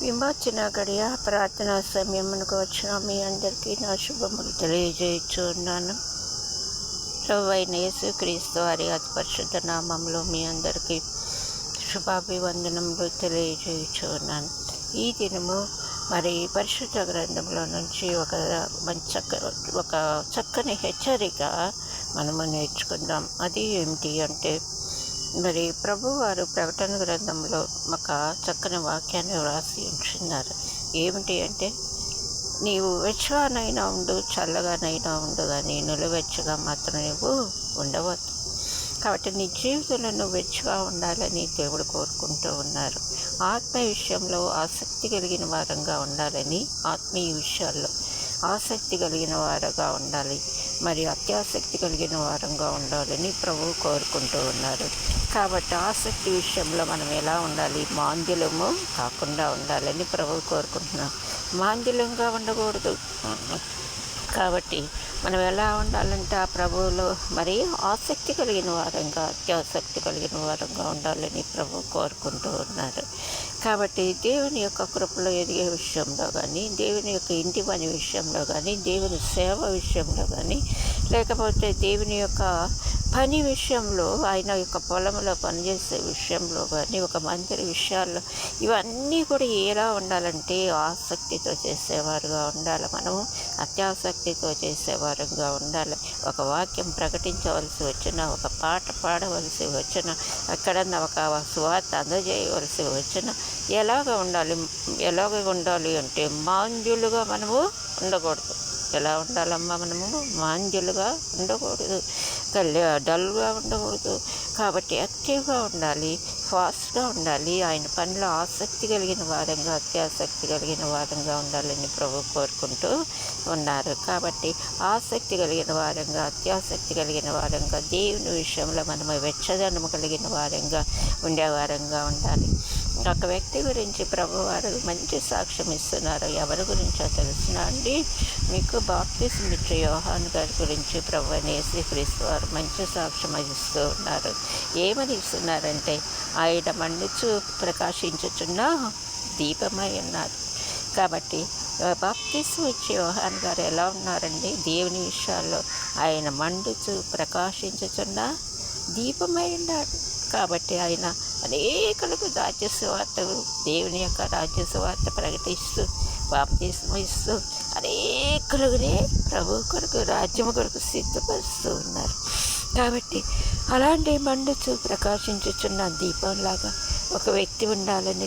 విమోచన గడియ ప్రార్థనా సమయమునకు వచ్చిన మీ అందరికీ నా శుభములు తెలియజేయచ్చు ఉన్నాను. ప్రభువైన యేసుక్రీస్తు వారి అతి పరిశుద్ధ నామంలో మీ అందరికీ శుభాభివందనములు తెలియజేయచ్చు ఉన్నాను. ఈ దినము మరి పరిశుద్ధ గ్రంథంలో నుంచి ఒక చక్కని హెచ్చరిక మనము నేర్చుకుందాం. అది ఏమిటి అంటే, మరి ప్రభువారు ప్రకటన గ్రంథంలో ఒక చక్కని వాక్యాన్ని వ్రాసి ఉంచున్నారు. ఏమిటి అంటే, నీవు వెచ్చగానైనా ఉండు, చల్లగానైనా ఉండు, కానీ నిలువెచ్చగా మాత్రం నువ్వు ఉండవద్దు. కాబట్టి నీ జీవితంలో నువ్వు వెచ్చగా ఉండాలని దేవుడు కోరుకుంటూ ఉన్నారు. ఆత్మ విషయంలో ఆసక్తి కలిగిన వారంగా ఉండాలని, ఆత్మీయ విషయాల్లో ఆసక్తి కలిగిన వారుగా ఉండాలి, మరి అత్యాసక్తి కలిగిన వారంగా ఉండాలని ప్రభువు కోరుకుంటూ ఉన్నారు. కాబట్టి ఆసక్తి విషయంలో మనం ఎలా ఉండాలి? మాంద్యులము కాకుండా ఉండాలని ప్రభువు కోరుకుంటున్నాం. మాంద్యులంగా ఉండకూడదు. కాబట్టి మనం ఎలా ఉండాలంటే ఆ ప్రభువులో మరి ఆసక్తి కలిగిన వారంగా, అత్యాసక్తి కలిగిన వారంగా ఉండాలని ప్రభు కోరుకుంటూ ఉన్నారు. కాబట్టి దేవుని యొక్క కృపలో ఎదిగే విషయంలో కానీ, దేవుని యొక్క ఇంటి పని విషయంలో కానీ, దేవుని సేవ విషయంలో కానీ, లేకపోతే దేవుని యొక్క పని విషయంలో, ఆయన యొక్క పొలంలో పనిచేసే విషయంలో కానీ, ఒక మందిర విషయాల్లో, ఇవన్నీ కూడా ఎలా ఉండాలంటే ఆసక్తితో చేసేవారుగా ఉండాలి. మనము అత్యాసక్తితో చేసేవారుగా ఉండాలి. ఒక వాక్యం ప్రకటించవలసి వచ్చిన, ఒక పాట పాడవలసి వచ్చిన, ఎక్కడన్నా ఒక సువార్త అందజేయవలసి వచ్చిన, ఎలాగ ఉండాలి అంటే మాంద్యులుగా మనము ఉండకూడదు. ఎలా ఉండాలమ్మా? మనము మాంద్యులుగా ఉండకూడదు, డల్గా ఉండకూడదు. కాబట్టి యాక్టివ్గా ఉండాలి, ఫాస్ట్గా ఉండాలి. ఆయన పనిలో ఆసక్తి కలిగిన వారంగా, అత్యాసక్తి కలిగిన వారంగా ఉండాలని ప్రభు కోరుకుంటూ ఉన్నారు. కాబట్టి ఆసక్తి కలిగిన వారంగా, అత్యాసక్తి కలిగిన వారంగా, దేవుని విషయంలో మనము వెచ్చదనము కలిగిన వారంగా ఉండేవారంగా ఉండాలి. ఒక వ్యక్తి గురించి ప్రభువారు మంచి సాక్ష్యం ఇస్తున్నారు. ఎవరి గురించో తెలిసిన అండి మీకు? బాప్తిస్మం ఇచ్చే యోహాను గారి గురించి ప్రభువైన యేసుక్రీస్తు వారు మంచి సాక్ష్యం ఇస్తూ ఉన్నారు. ఏమని ఇస్తున్నారంటే, ఆయన మండుచు ప్రకాశించుచున్న దీపమై ఉన్నారు. కాబట్టి బాప్తిస్మం ఇచ్చే యోహాను గారు ఎలా ఉన్నారండి? దేవుని విషయాల్లో ఆయన మండుచు ప్రకాశించుచున్న దీపమై ఉన్నారు. కాబట్టి ఆయన అనేకులకు రాజ్య సువార్తలు, దేవుని యొక్క రాజ్య సువార్త ప్రకటిస్తూ, బాప్తిస్మం ఇస్తూ అనేకులుగానే ప్రభు కొరకు, రాజ్యము కొరకు సిద్ధపరుస్తూ ఉన్నారు. కాబట్టి అలాంటి మండుచు ప్రకాశించుచున్న దీపంలాగా ఒక వ్యక్తి ఉండాలని